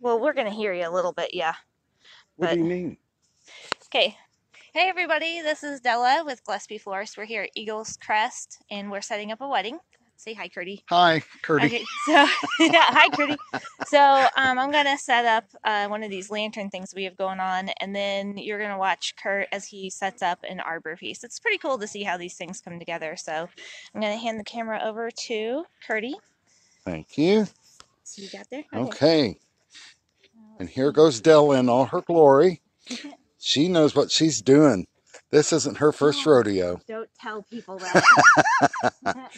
Well, we're going to hear you a little bit, yeah. What do you mean? Okay. Hey, everybody. This is Della with Gillespie Florist. We're here at Eagles Crest, and we're setting up a wedding. Say hi, Curdy. Hi, Curdy. Okay, so, yeah, hi, Curdy. So, I'm going to set up one of these lantern things we have going on, and then you're going to watch Kurt as he sets up an arbor piece. It's pretty cool to see how these things come together. So, I'm going to hand the camera over to Curdy. Thank you. So, you got there? Okay. And here goes Della in all her glory. She knows what she's doing. This isn't her first rodeo. Don't tell people that.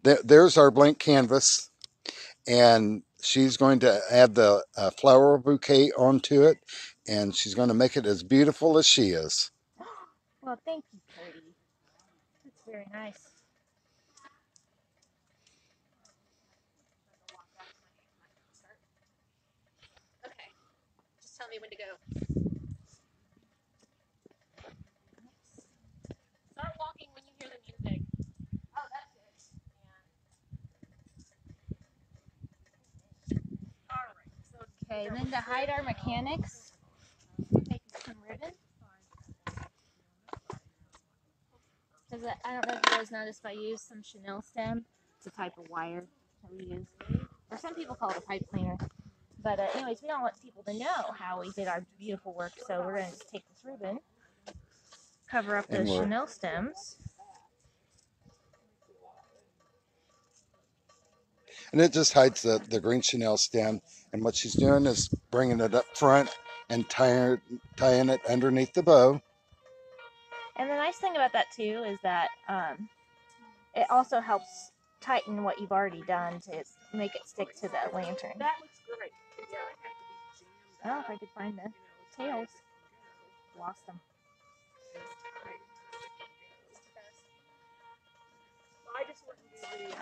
There's our blank canvas. And she's going to add the flower bouquet onto it. And she's going to make it as beautiful as she is. Well, thank you, Curdy. That's very nice. Okay. Just tell me when to go. Start walking when you hear the music. Oh, that's it. Alright. Okay, and then to hide our mechanics, take some ribbon. Because I don't know if you guys noticed, but I used some chenille stem. It's a type of wire that we use. Or some people call it a pipe cleaner. But anyways, we don't want people to know how we did our beautiful work, so we're going to just take this ribbon, cover up those chenille stems. And it just hides the green chenille stem. And what she's doing is bringing it up front and tying it underneath the bow. And the nice thing about that too is that it also helps tighten what you've already done to make it stick to the lantern. That looks great. Oh, if I could find the tails. Lost them.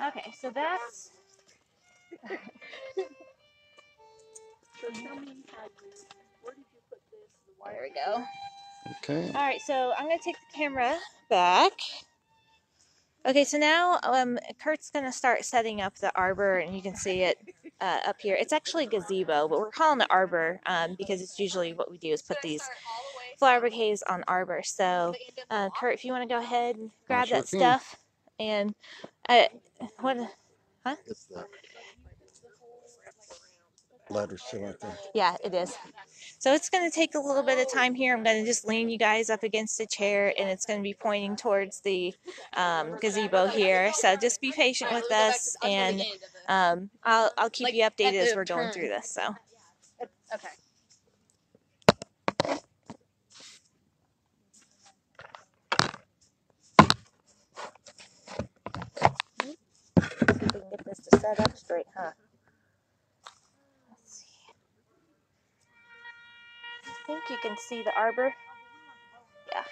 Okay, so that's... So tell me, where did you put this? There we go. Okay. All right, so I'm going to take the camera back. Okay, so now Kurt's going to start setting up the arbor, and you can see it up here. It's actually a gazebo, but we're calling it arbor because it's usually what we do is put these flower bouquets on arbor. So, Kurt, if you want to go ahead and grab that stuff. And what? Huh? It's the ladder still out there. Yeah, it is. So it's going to take a little bit of time here. I'm going to just lean you guys up against a chair, and it's going to be pointing towards the gazebo here. So just be patient with us, and I'll keep you updated as we're going through this. So. Okay. See if we can get this to set up straight, huh? Let's see. I think you can see the arbor. Yeah.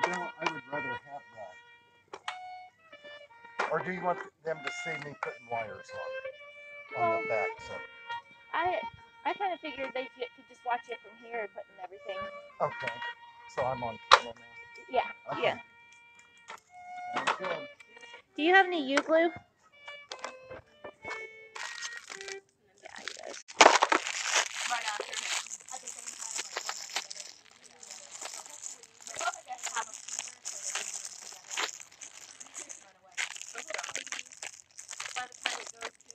No, I would rather have that. Or do you want them to see me putting wires on the back? So I kind of figured they could just watch it from here, putting everything. okay. So I'm on camera now. Yeah. Okay. Yeah. Sounds good. Do you have any U-glue? Yeah, he does. Right after him. At the same time, by the time it goes to,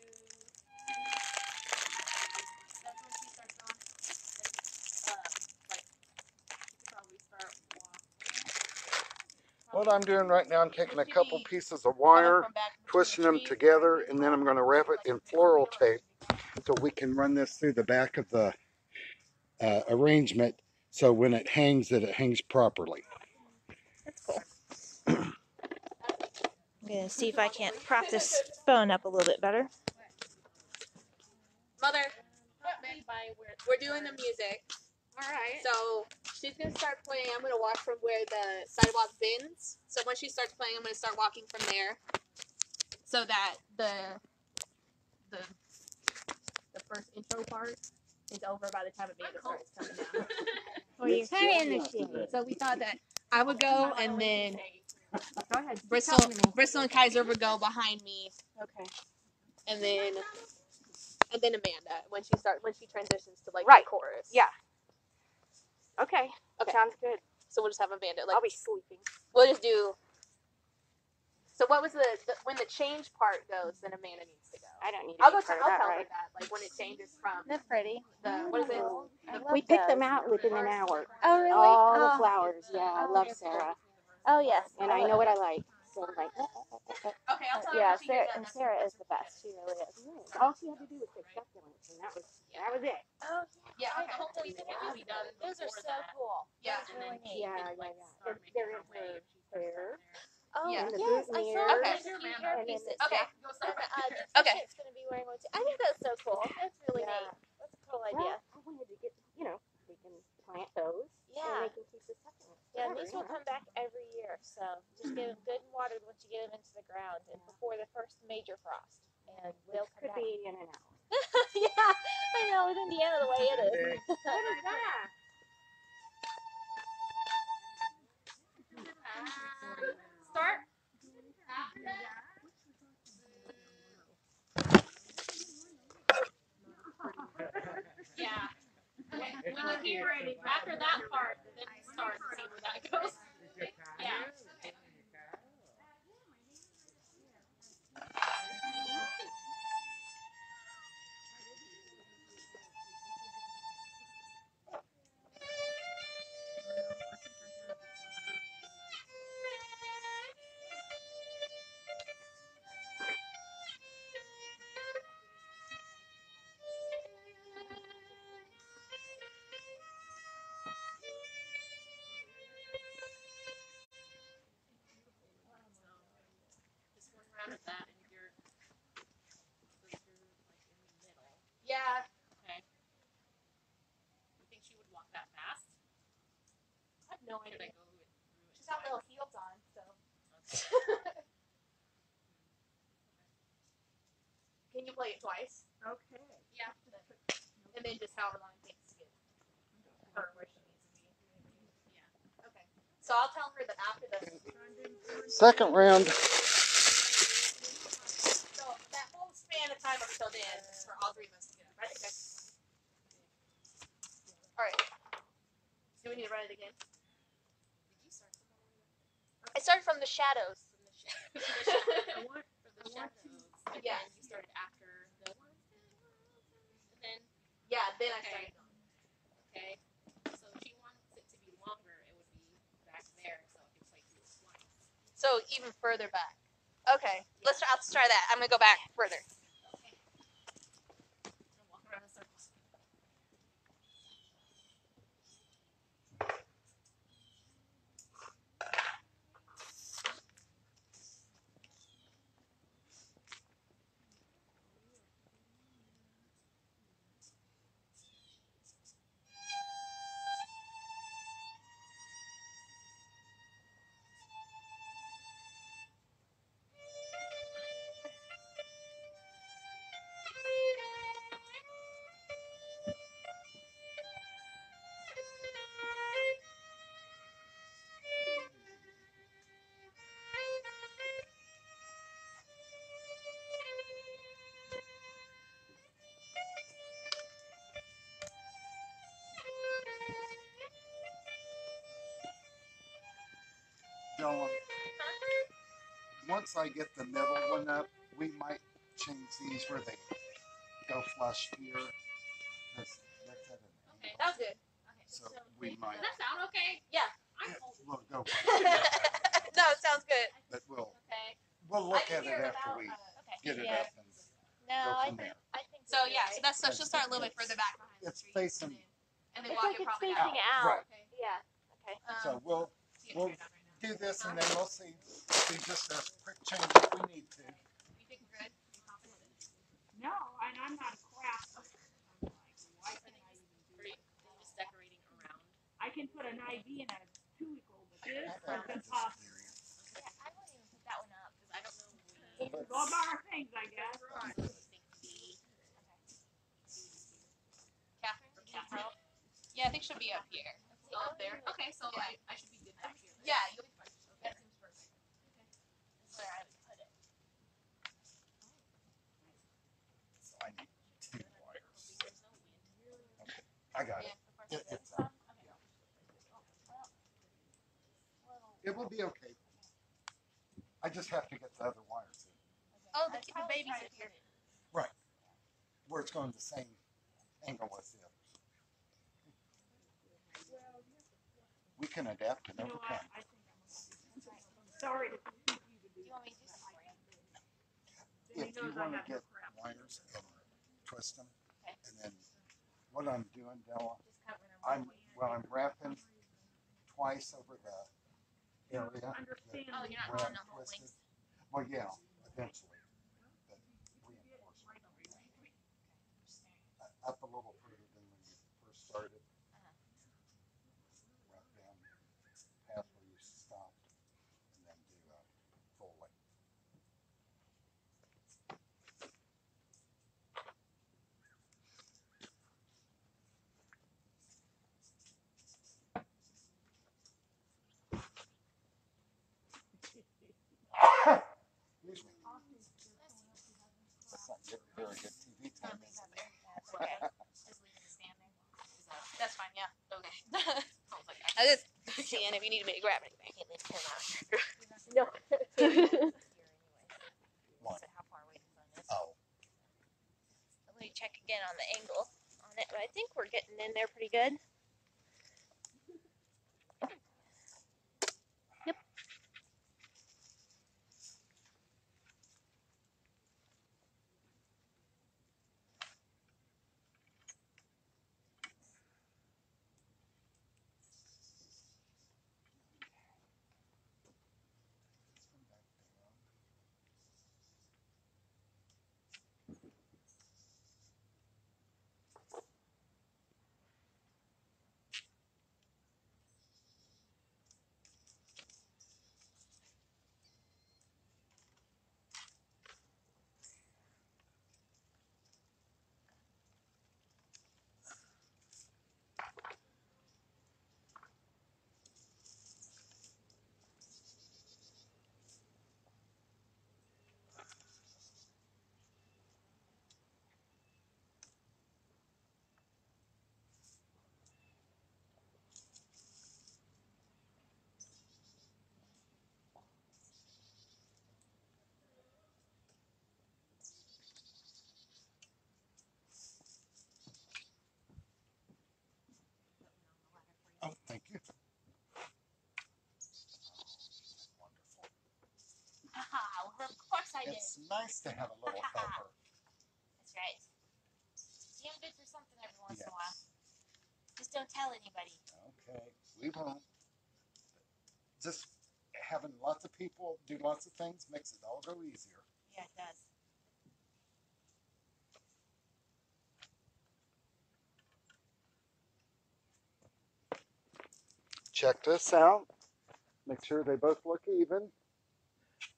that's when she starts on. Like, she could probably start walking. What I'm doing right now, I'm taking a couple pieces of wire, twisting them together, and then I'm going to wrap it in floral tape so we can run this through the back of the arrangement so when it hangs, that it hangs properly. That's cool. I'm going to see if I can't prop this phone up a little bit better. Mother, we're doing the music. Alright. So she's going to start playing. I'm going to walk from where the sidewalk bends. So when she starts playing, I'm going to start walking from there. So that the first intro part is over by the time it starts coming down. Well, you're carrying the shit. So we thought that I would go, and then go ahead. Bristol and Kaiser would go behind me. Okay. and then Amanda when she transitions to like Right. the chorus. Yeah. Okay. Okay. Sounds good. So we'll just have Amanda. Like, I'll be sleeping. we'll just do. So what was the when the change part goes? Then Amanda needs to go. I don't need to I'll be go. part of I'll that, tell right? her that. Like when it changes from They're pretty. the what is it? I love We picked them those. out within an hour. Oh, really? All the Oh. flowers. Yeah, I Oh, love that's Sarah. Oh, yes. And I know what I like. So I'm like, Okay, I'll tell her. Yeah, when she hears Sarah, that. and Sarah is the best. She really is. all she had to do was say succulents, and that was it. Oh, Yeah. I Okay. Hopefully it will be done. Those are before so that. cool. Yeah. That's really neat. Yeah. And they're in her hair. Oh, Yeah. And the yes, I saw boutonnieres. Okay. the cute hair And then pieces. Okay. And Okay. Tristan's going to be wearing one too. I think that's so cool. That's really Yeah. neat. That's a cool Well, idea. I wanted to get, we can plant those. Yeah. And they can keep the succulents. Yeah, and forever, these will come back every year, so just give them good and watered once you get them into the ground and before the first major frost, and they'll Which come could back. be in an hour. Yeah, I know, with Indiana the way it is. What is that? Start after that. Yeah. Okay. When you ready. After that part, then start and see where that goes. Yeah. Just one round of that, and you're like in the middle. Yeah. Okay. You think she would walk that fast? I have no idea. Go through it? She's got little heels on, so. Okay. Can you play it twice? Okay. Yeah. And then just however long it takes to get her where she needs to be. Yeah. Okay. So I'll tell her that after the Second round. so that whole span of time up till then is for all three of us to get up, right? Okay. All right. Do we need to run it again? Did you start from I started from the shadows. the shadows? Yeah. You started after the and then yeah, then I started going. Okay. So if she wants it to be longer, it would be back there, so it can play through it twice. So even further back. Okay. Yeah. Let's try that. I'm gonna go back further. Okay. Walk around in circles. Della, once I get the middle one up, we might change these where they go flush here. That's at an Okay, that was good. Okay. So we might. Does that sound okay? Yeah. We'll go No, it sounds good. but we'll Okay. look at it after we get it Yeah. up and No, go I from think, there. I think So yeah, so that's so she'll start a little bit further back behind It's the trees, facing and then it's walk like it it's probably facing out. out. Right. Okay. Yeah. Okay. So we'll See it we'll right now. do this and then we'll see just a quick change if we need to. You think we're good? You confident with it? No, I'm not a craft. I'm like, why can't I even do it? Are you just decorating around? I can put an IV in a 2-week-old, but this is That's impossible. Yeah, I won't even put that one up. Because I don't know. Those are our things, I guess. Catherine? Yeah, I think she'll be up here. Oh, up there. Okay, so I should be good back here. Yeah, you'll be fine. That seems perfect. Okay. That's where I would put it. I got it. It's yeah. It will be okay. I just have to get the other wires in. Oh, the babies are here. Right. Where it's going the same angle as the others. We can adapt and overcome. Sorry. Do you want me to do something? If you want to get wires and twist them, and then what I'm doing, Della, I'm wrapping twice over the area that Oh, you're not where on I'm the whole twisted. length. Well, yeah, eventually, but reinforcement. Up a little further than when you first started. Wrap down past where you stopped, and then do a full length. Excuse me. That's not good, very good TV time. Okay. Just leave it standing. That's fine, yeah. Okay. I was just seeing if you needed me to grab anything. No. What? How far away the sun is. Oh, Let me check again on the angle on it, but I think we're getting in there pretty good. Yep. oh, thank you. Wonderful. Well, of course I did. It's nice to have a little helper. That's right. You have good for something every once in a Yes. while. Just don't tell anybody. Okay, we won't. Just having lots of people do lots of things makes it all go easier. Yeah, it does. Check this out. Make sure they both look even.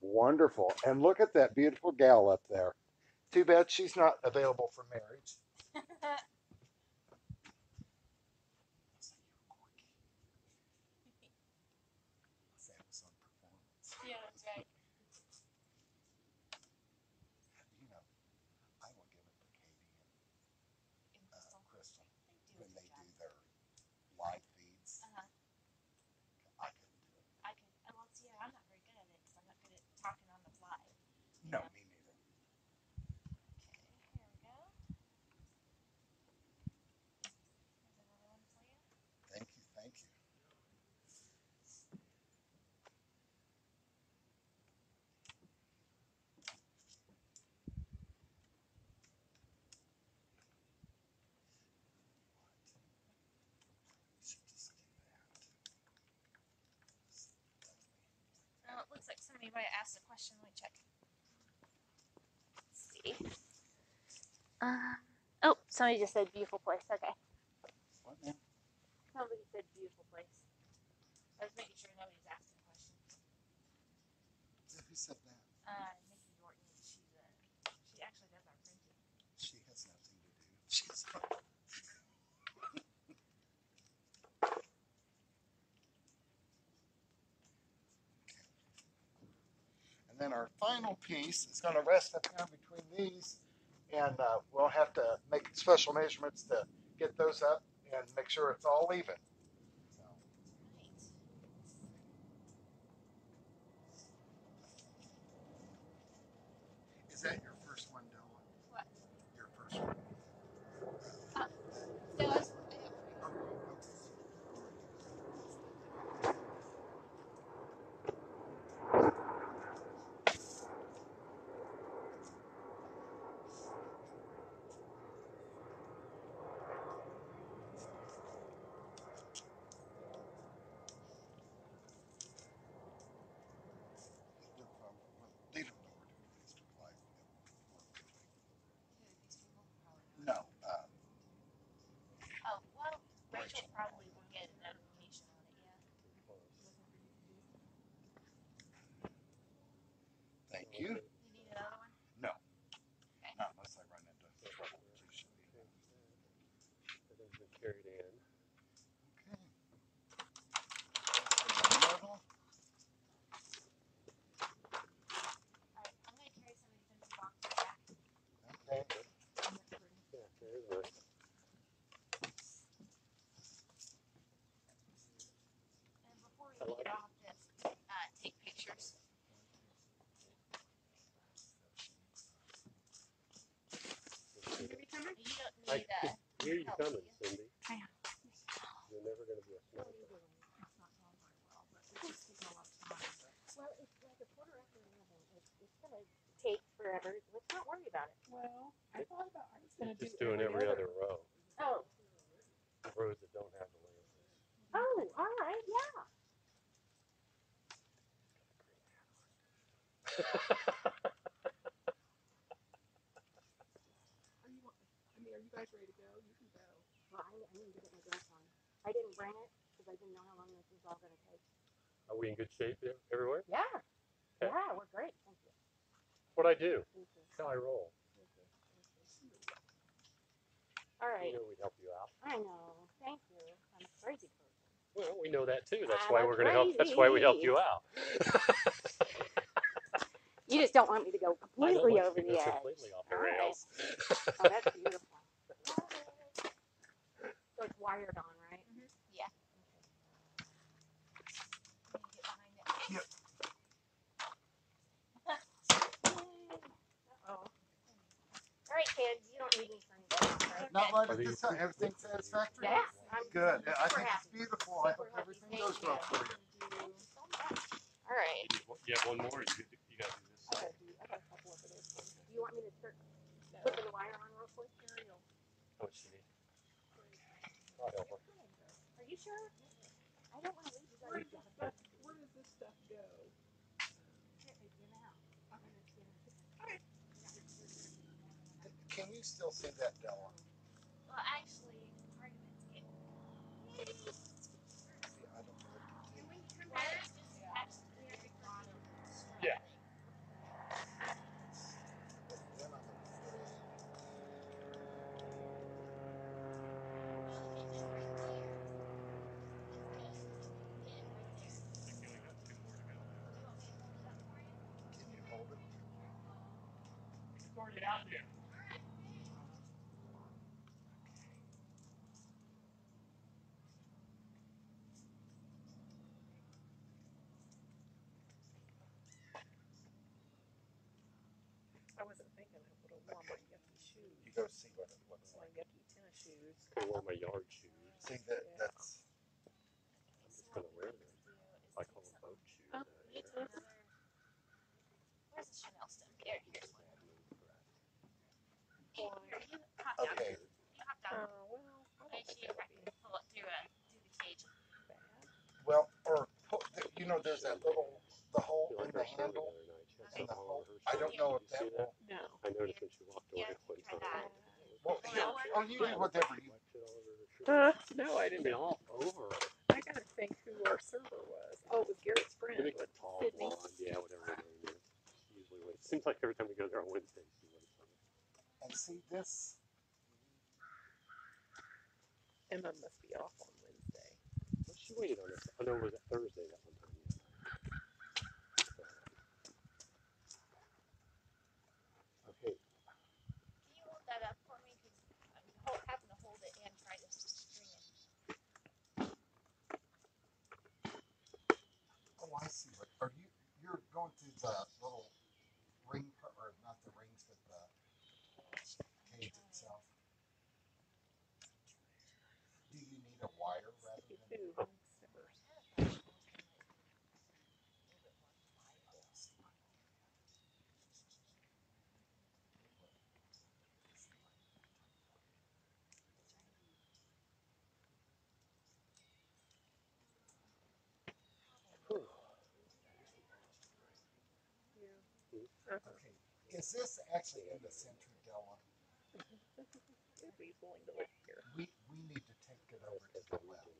Wonderful. And look at that beautiful gal up there. Too bad she's not available for marriage. Samsung performance. Yeah, that's right. You know, I will give it to Katie and Crystal when they do their live feeds. I couldn't do it. I can. Well, see, I'm not very good at it because I'm not good at talking on the fly. No, me neither. Okay, here we go. There's another one for you. Thank you, thank you. Oh, it looks like somebody might ask a question. Let me check. Let's see. Oh, somebody just said beautiful place. Okay. What now? Somebody said beautiful place. I was making sure nobody's asking a question. Who said that? Nikki Norton. She actually does our printing. She has nothing to do. She's not. And then our final piece is going to rest up here between these, and we'll have to make special measurements to get those up and make sure it's all even. So. Is that your first one, Della? What? Your first one. Della's. They don't know we're doing Facebook Live. No. Oh, well, Rachel probably will get a notification on it, yeah. Thank you. You need another one? No. Okay. Not unless I run into trouble. Please show me. Carried in. Okay. Level. Alright, I'm gonna carry some of these empty boxes back. Okay. Yeah, very nice. And before we leave, I'll have to take pictures. You be coming? You don't I need can hear you help, coming, do you? Cindy. I am. You're never going to be a smart It's not going very well, but it's just taking a lot of time. Well, it's like a quarter after 11. It's gonna take forever. Let's not worry about it. Well, I thought about I was going to do Just doing every other row. Oh, Rows that don't have the lenses. oh, all right, yeah. Are you guys ready to go? You can go. Well, I need to get my dress on. I didn't bring it because I didn't know how long this was all gonna take. Are we in good shape everywhere? Yeah, Okay. yeah, we're great. Thank you. That's what I do. Thank you. That's how I roll. Thank you. All right. You know we'd help you out. I know. Thank you. I'm a crazy person. Well, we know that too. That's I'm why a we're going to help. That's why we help crazy. you out. You just don't want me to go I don't completely want over you to the go edge. completely off the All right. rails. Oh, that's beautiful. So it's wired on, right? Yeah. Okay. Can you get behind it? Yep. Uh-oh. All right, kids, you don't need me for anything. Right? Not Are like these- this time. Everything satisfactory? Yeah. I'm Good. I super think happy. it's beautiful. I hope Super happy. everything goes well for you. Thank you so much. All right. You have one more? You got to do this I side. got a couple over there. Do you want me to start flipping the wire on real quick? How much do you need? I'll help her. Are you sure? I don't want to leave you guys. Where does this stuff go? It's in the house. Can you still see that, Della? Well, actually, part of it's getting. See, I don't know what to do. Can we come back? Just actually very lot of Yeah. Then I'm afraid. Can you hold it? Sort it out there. I wasn't thinking I would have worn my yucky shoes. You go see what it looks My like. yucky tennis shoes. I wore my yard shoes. See that? That's. I'm just going to wear them. I call them boat shoes. Oh, Need another. Where's the Chanel stuff? Here's one. Here, you hop down. Okay. You hop down. well, I Make don't sure think you that would be pull it through the cage. bad. Well, or put, you know, there's that little, the hole You in like the her shirt the handle other night. She had and the something hole. on her I shirt. don't know if Did you that see that? will. No. I noticed when she walked away. Yeah, One try time. that. Well, you do whatever you. Wiped it all over her shirt. No, I I didn't. mean, all over her. I gotta think who our server was. Oh, it was Garrett's friend. Maybe With tall, Sydney. blonde, yeah, whatever her name is. She usually wins. Seems like every time we go there on Wednesday, she wins something. And see this. Emma must be off on Wednesday. Well, she waited on us. Oh, no, it was Thursday that one time. Yeah. Okay. Can you hold that up for me? Because I'm having to hold it and try to string it. Okay, is this actually in the center, Della? If he's willing to live here. We need to take it over to the left.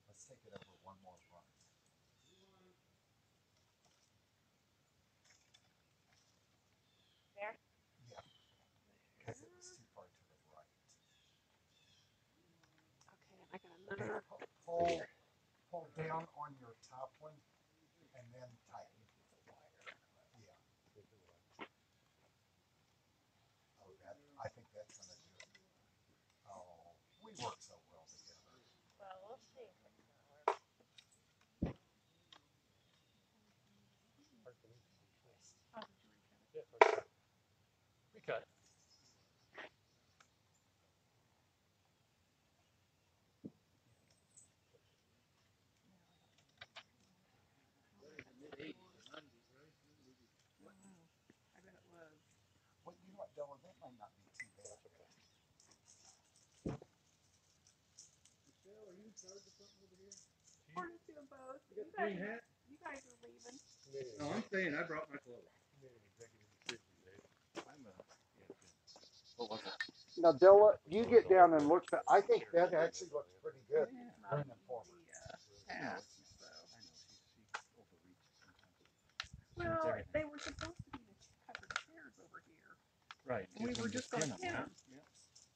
Let's take it over one more run. There? Yeah, because it was too far to the right. Okay, I got another. Pull down on your top one and then tighten. Yeah. Oh, I think that's gonna do it. Oh, we work so well together. Well, we'll see if it's gonna work. Recut. Well, you know what, Della, that might not be too bad. Michelle, are you in charge of something over here? We're just doing both. You guys are leaving. No, I'm saying I brought my clothes. You made an executive decision, Dave. I'm What was it? Now, Della, you get down and look. I think that actually looks pretty good. Leaning forward. Task, so. I know she overreaches sometimes. Well, they were supposed to be the couple chairs over here. Right. And we were just going to pin them. Yeah.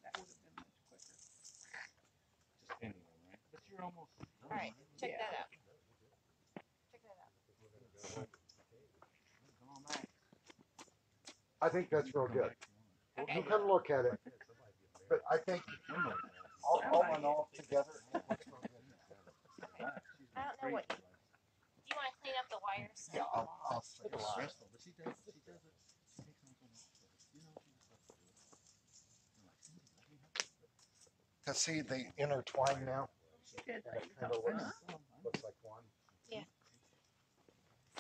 That would have been much quicker. Just pinning them, right? But you're almost done. All right, check Yeah. that out. Check that out. Come on back. I think that's real good. Okay. You come look at it. But I think all in all together, it looks real good now. I don't know what. Do you want to clean up the wires? Yeah, I'll It's a lot. Stressful, but she does it. She takes on so much. You know, she just lets her do it. I'm like, Cindy, let me help you. Cause see, they intertwine now. She did. And it kind of looks like one. Yeah.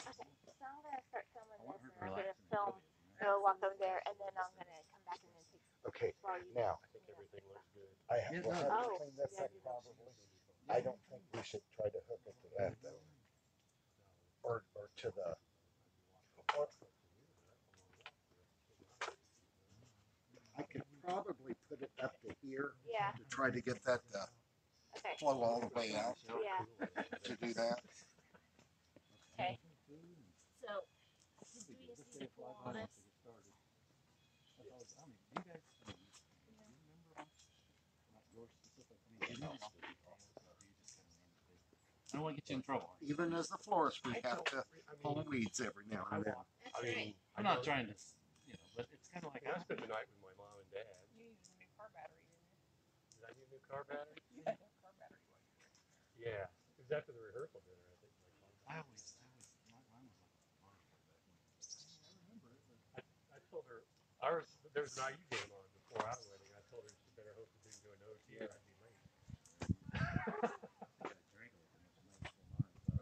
Okay, so I'm gonna start filming I want this, her and I'm to gonna relax and film. enjoy it, Go walk over there, and then I'm gonna come back and then take. Okay, While you. now I think everything looks good. I have, we'll have to Oh. clean this up probably. I don't think we should try to hook it to that though, or to the. I could probably put it up to here Yeah. to try to get that to Okay. flow all the way out. Yeah. To do that. Okay. So, do we just need to pull all this? I mean, you guys, do you remember not yours specific? I mean, you know, you just kind of remember things. I don't want to get you in trouble. Even as the florist, we have to pull weeds every now and then. That's I right. mean, I'm not trying to, you know, but it's kind of like I spent the night with my mom and dad. You used a new car battery, didn't you? Did I need a new car battery? You had a new car battery while you were in there. Yeah. It was after the rehearsal dinner, I think. mine was like a monster back when. I remember it, but I told her, ours, there was an IU game on before our wedding. I told her she better hope it didn't go into OT or I'd be late. I got a drink of it the next night before mine.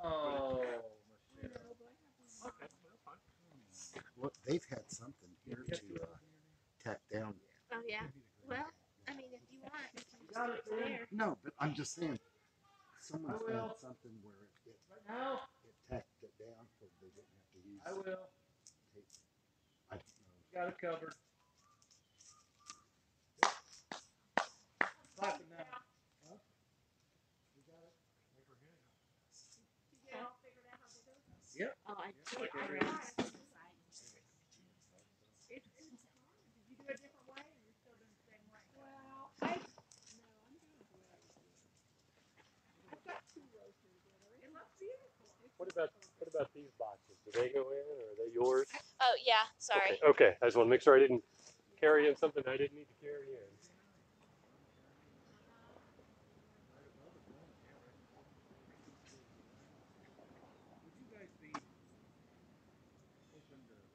Oh, Michelle. Okay, that's fine. Look, they've had something here to tack down. Oh yeah. Well, I mean, if you want, we can just do it there. No, but I'm just saying, someone's had something where it tacked it down so they didn't have to use. I will. Tape. I don't know. Got it covered. Clapping now. Huh? You got it? Did you get it all figured out how to do it? Yep. Oh, I Yep, did. like I every realized. It's hard. Did you do it a different way, or you're still doing the same way? Well, I'm doing it the way I was doing it. I've got 2 rows here together. It looks beautiful. What about these boxes? Do they go in or are they yours? Oh yeah. Sorry. Okay. I just want to make sure I didn't carry in something I didn't need to carry in. Would you guys be open to like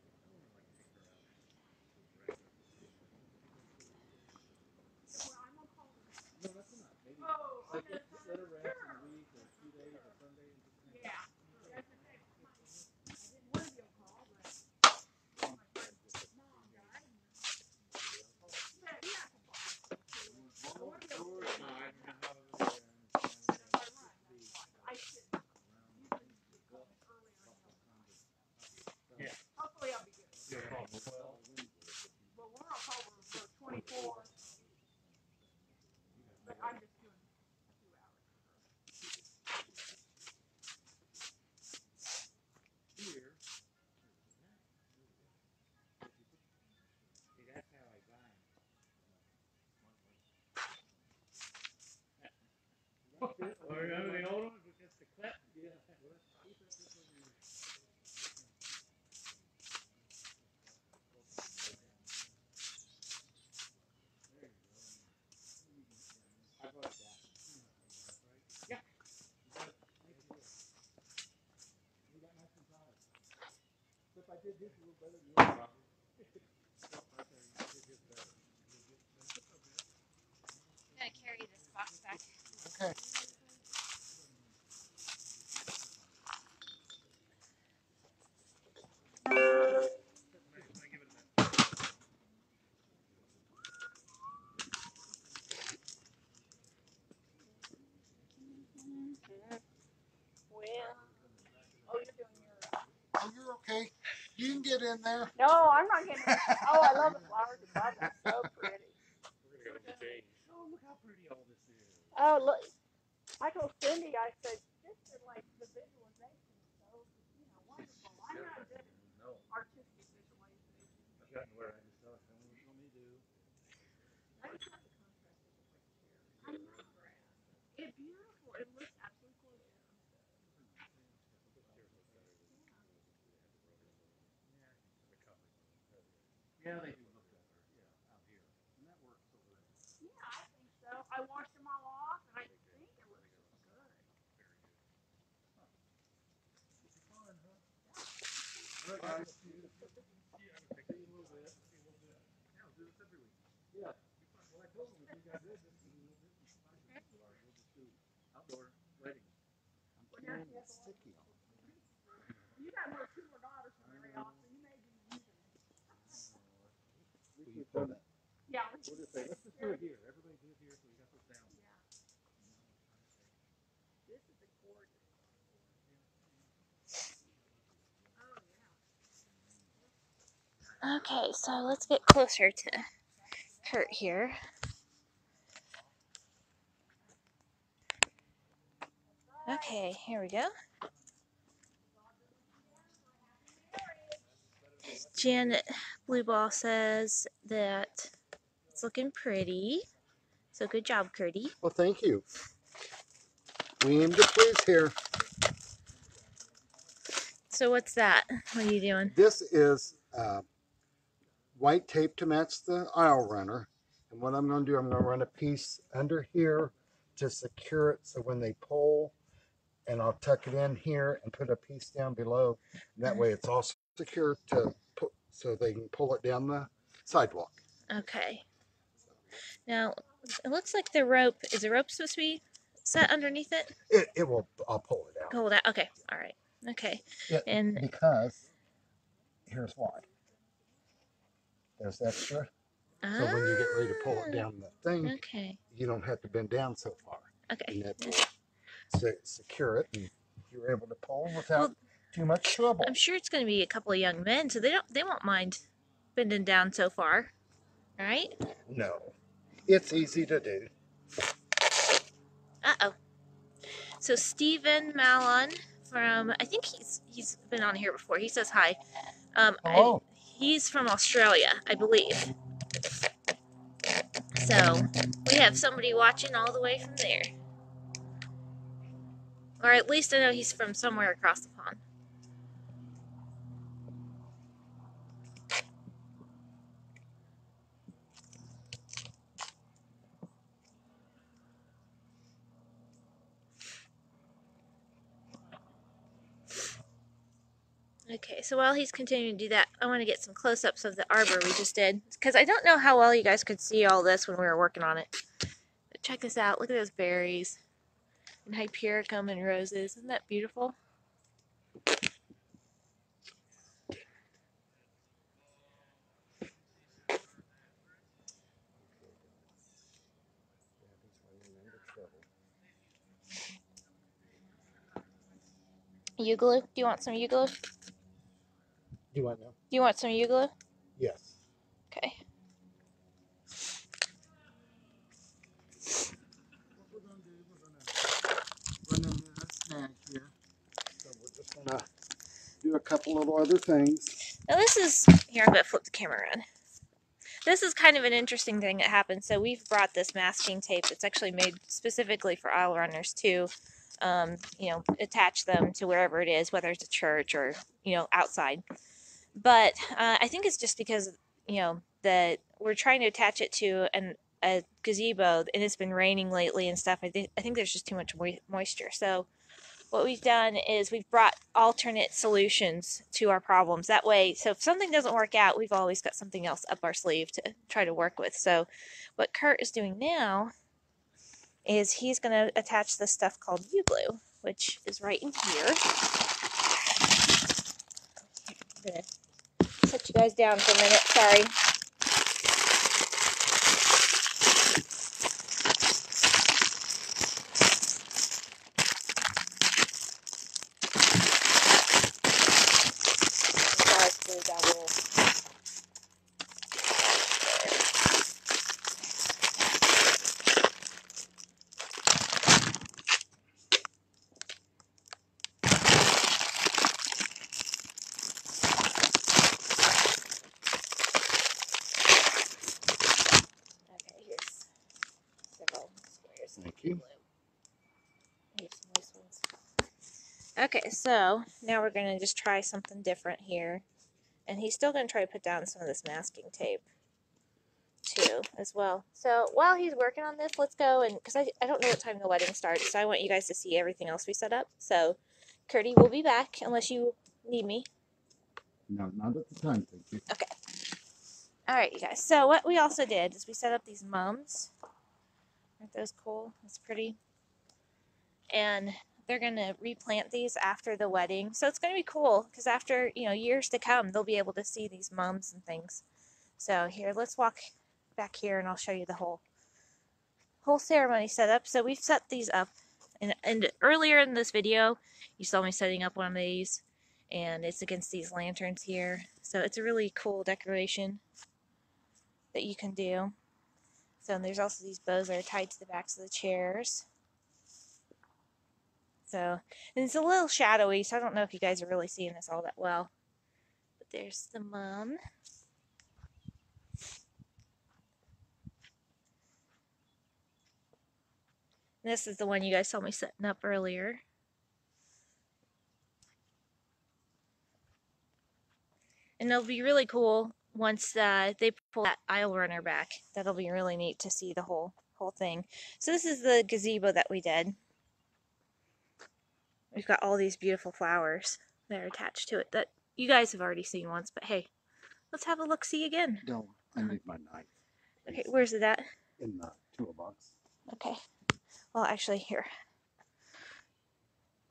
I'm gonna carry this box back. Okay. Well, oh, you're doing your. Oh, you're okay. You can get in there. No, I'm not getting. Oh, I love the flowers above. That's so pretty. We're gonna go to James. Oh, look how pretty all this is. Oh, look. I told Cindy, I said, just for like the visualization is so, wonderful. I'm not good at No, artistic visualization. I've gotten where I just tell what you want me to do. I just have the contrast of the right chair. I'm not grass. It's beautiful. It looks absolutely gorgeous. Yeah, they do look better. Yeah, out here, and that works over there. Yeah, I think so. I washed them all off, and I think it looks just good. Fun, huh? All right, guys. See you in a little bit. Yeah, we'll do this every week. Yeah. Well, I told them if you guys did this, we'll just do outdoor weddings. I'm feeling sticky on it. You got two more daughters from Mary off, so you may be using it. We've done that. Yeah. We'll just say, let's just do it here. Everybody do it here, so we got this down. Yeah. This is a gorgeous. Oh, yeah. Okay, so let's get closer to Kurt here. Okay, here we go. Janet Blueball says that it's looking pretty. So good job, Curdy. Well, thank you. We aim to please here. So what's that? What are you doing? This is white tape to match the aisle runner. And what I'm going to do, I'm going to run a piece under here to secure it so when they pull, and I'll tuck it in here and put a piece down below. And that way it's all secure to put, so they can pull it down the sidewalk. Okay. Now, it looks like the rope, is the rope supposed to be set underneath it? It will, I'll pull it out. Pull that, okay, all right, okay. And because, here's why. There's extra. So when you get ready to pull it down the thing, okay, you don't have to bend down so far. okay. And that will secure it, and you're able to pull without too much trouble. I'm sure it's going to be a couple of young men, so they won't mind bending down so far, right? No, it's easy to do. Uh-oh. So Stephen Malon from, I think he's been on here before. He says hi. Hello. He's from Australia, I believe. So we have somebody watching all the way from there. Or at least I know he's from somewhere across the pond. Okay, so while he's continuing to do that, I want to get some close-ups of the arbor we just did. Because I don't know how well you guys could see all this when we were working on it. But check this out. Look at those berries. And hypericum and roses. Isn't that beautiful? U glue? Do you want some U glue? Do you want to know? Do you want some U glue? Yes. Okay. What we're going to do, we're going to run into a snag here. So we're just going to do a couple of other things. Now this is, here I'm going to flip the camera around. This is kind of an interesting thing that happened. So we've brought this masking tape that's actually made specifically for aisle runners to, you know, attach them to wherever it is, whether it's a church or, you know, outside. But I think it's just because, you know, that we're trying to attach it to a gazebo and it's been raining lately and stuff. I think there's just too much moisture. So what we've done is we've brought alternate solutions to our problems. That way, so if something doesn't work out, we've always got something else up our sleeve to try to work with. So what Kurt is doing now is he's going to attach this stuff called U-glue, which is right in here. I'm going to set you guys down for a minute, sorry. Thank you. Okay, so now we're going to just try something different here. And he's still going to try to put down some of this masking tape too, as well. So while he's working on this, let's go and, because I don't know what time the wedding starts, so I want you guys to see everything else we set up. So Curdy will be back unless you need me. No, not at the time, thank you. Okay. Alright, you guys. So what we also did is we set up these mums. Aren't those cool? That's pretty. And they're going to replant these after the wedding. So it's going to be cool because after, you know, years to come, they'll be able to see these mums and things. So here, let's walk back here and I'll show you the whole ceremony setup. So we've set these up. And earlier in this video, you saw me setting up one of these. And it's against these lanterns here. So it's a really cool decoration that you can do. So there's also these bows that are tied to the backs of the chairs. So, and it's a little shadowy, so I don't know if you guys are really seeing this all that well. But there's the mum. And this is the one you guys saw me setting up earlier. And it'll be really cool once they pull that aisle runner back. That'll be really neat to see the whole thing. So this is the gazebo that we did. We've got all these beautiful flowers that are attached to it that you guys have already seen once, but hey, let's have a look-see again. No, I need my knife. Okay, where's it at? In the toolbox. Okay. Well, actually, here.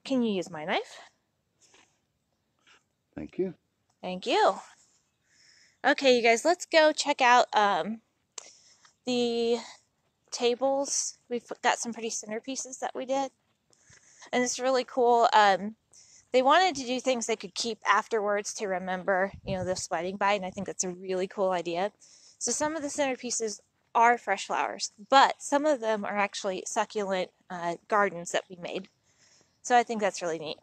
Can you use my knife? Thank you. Thank you. Okay, you guys, let's go check out the tables. We've got some pretty centerpieces that we did. And it's really cool. They wanted to do things they could keep afterwards to remember, you know, this wedding by, and I think that's a really cool idea. So some of the centerpieces are fresh flowers, but some of them are actually succulent gardens that we made. So I think that's really neat.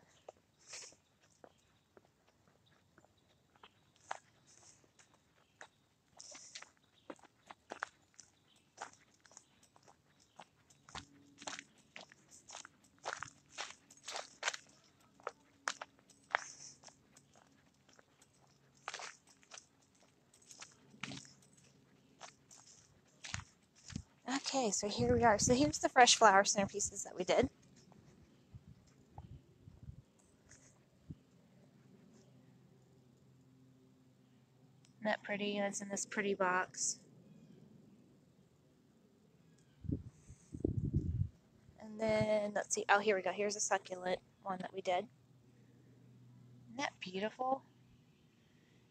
Okay, so here we are. So here's the fresh flower centerpieces that we did. Isn't that pretty? And it's in this pretty box. And then, let's see. Oh, here we go. Here's a succulent one that we did. Isn't that beautiful?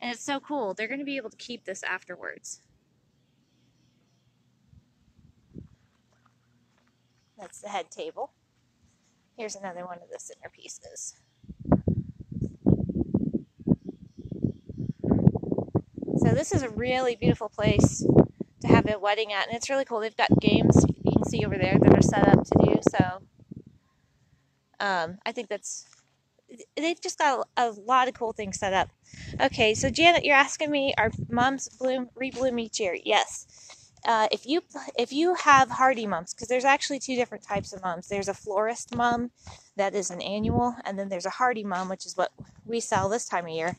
And it's so cool. They're going to be able to keep this afterwards. That's the head table. Here's another one of the centerpieces. So this is a really beautiful place to have a wedding at, and it's really cool. They've got games you can see over there that are set up to do, so I think they've just got a lot of cool things set up. Okay, so Janet, you're asking me, are mums rebloom each year? Yes. If you have hardy mums, because there's actually two different types of mums. There's a florist mum that is an annual, and then there's a hardy mum, which is what we sell this time of year.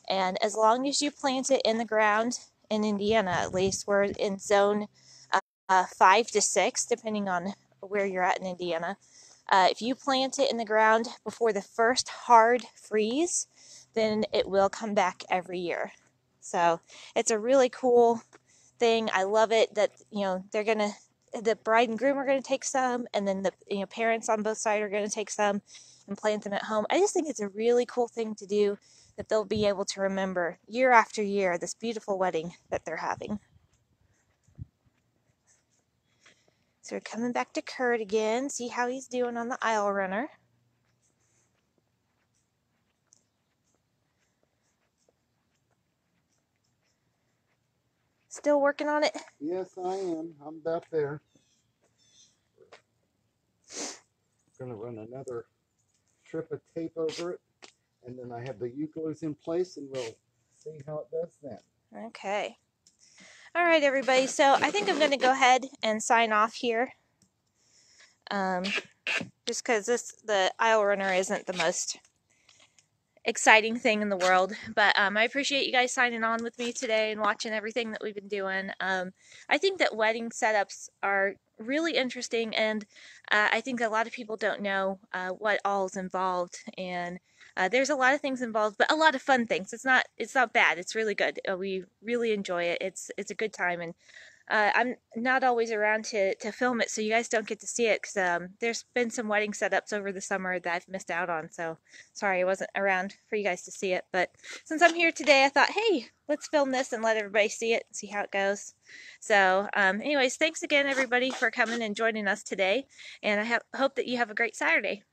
And as long as you plant it in the ground, in Indiana at least, we're in zone 5 to 6, depending on where you're at in Indiana. If you plant it in the ground before the first hard freeze, then it will come back every year. So it's a really cool thing. I love it that, the bride and groom are gonna take some, and then the parents on both sides are gonna take some and plant them at home. I just think it's a really cool thing to do, that they'll be able to remember year after year this beautiful wedding that they're having. So we're coming back to Kurt again, see how he's doing on the aisle runner. Still working on it? Yes, I am. I'm about there. Gonna run another strip of tape over it, and then I have the U-glues in place, and we'll see how it does then. Okay. All right, everybody. So I think I'm going to go ahead and sign off here. Just because the aisle runner isn't the most exciting thing in the world, but I appreciate you guys signing on with me today and watching everything that we've been doing. I think that wedding setups are really interesting, and I think a lot of people don't know what all is involved, and there's a lot of things involved, but a lot of fun things. It's not bad. It's really good. We really enjoy it. It's a good time, and I'm not always around to film it, so you guys don't get to see it, because there's been some wedding setups over the summer that I've missed out on, so sorry I wasn't around for you guys to see it. But since I'm here today, I thought, hey, let's film this and let everybody see it and see how it goes. So anyways, thanks again, everybody, for coming and joining us today, and I hope that you have a great Saturday.